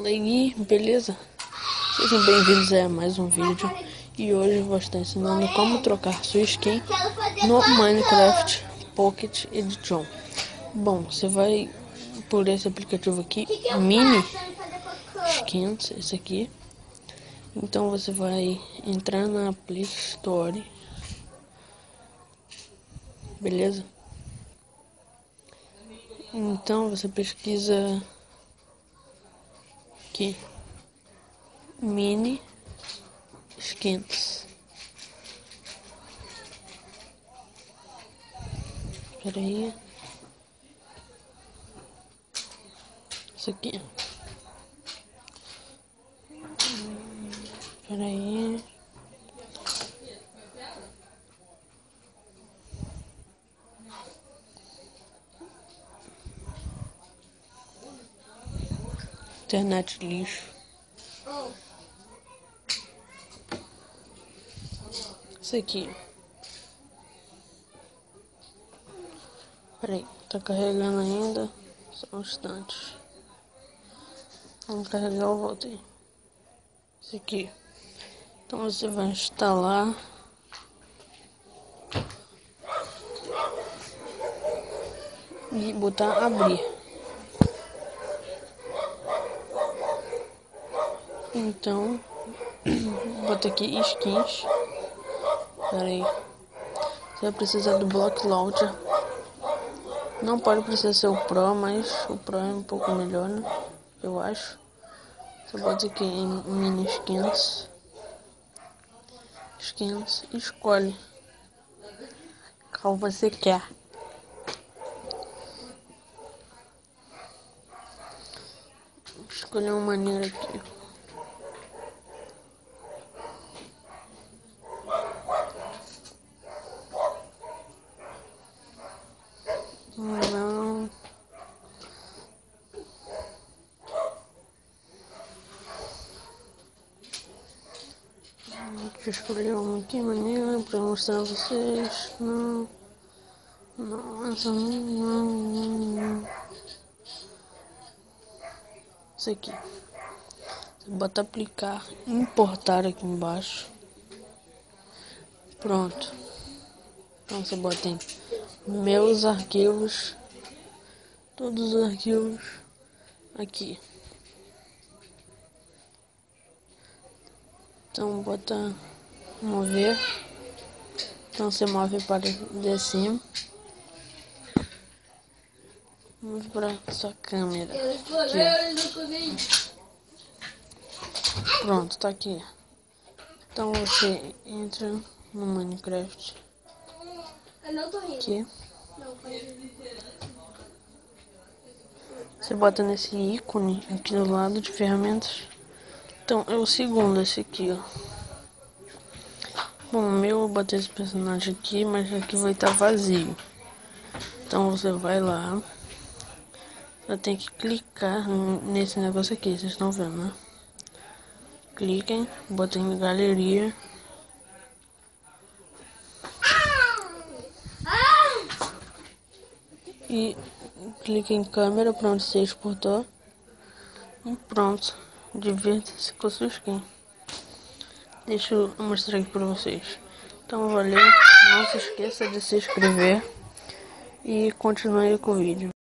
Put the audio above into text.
Fala aí, beleza? Sejam bem-vindos a mais um vídeo. E hoje eu vou estar ensinando como trocar sua skin no Minecraft Pocket Edition. Bom, você vai por esse aplicativo aqui, Mini Skins, esse aqui. Então você vai entrar na Play Store, beleza? Então você pesquisa aqui, Mini Skins. Espera aí. Isso aqui. Espera aí. Internet lixo. Isso aqui. Peraí, tá carregando ainda. Só um instante. Vamos carregar, eu voltei. Isso aqui. Então você vai instalar. E botar abrir. Então, bota aqui skins. Peraí. Você vai precisar do Block Launcher. Não pode precisar ser o Pro, mas o Pro é um pouco melhor, né? Eu acho. Você bota aqui em Mini Skins. Skins. Escolhe qual você quer. Vou escolher uma maneira aqui. Não. Deixa eu escolher uma aqui, maneira, pra mostrar a vocês. Não. Não, essa não. Isso aqui. Você bota aplicar, importar aqui embaixo. Pronto. Então você bota em meus arquivos. Todos os arquivos aqui. Então bota mover. Então você move para de cima. Move para sua câmera. Aqui. Pronto, tá aqui. Então você entra no Minecraft. Aqui. Você bota nesse ícone aqui do lado de ferramentas. Então é o segundo, esse aqui, ó. Bom, o meu eu botei esse personagem aqui, mas aqui vai estar vazio. Então você vai lá. Eu tenho que clicar nesse negócio aqui, vocês estão vendo, né? Cliquem, botem em galeria. E clique em câmera para onde você exportou. E pronto. Divirta-se com a sua skin. Deixa eu mostrar aqui para vocês. Então valeu. Não se esqueça de se inscrever. E continue com o vídeo.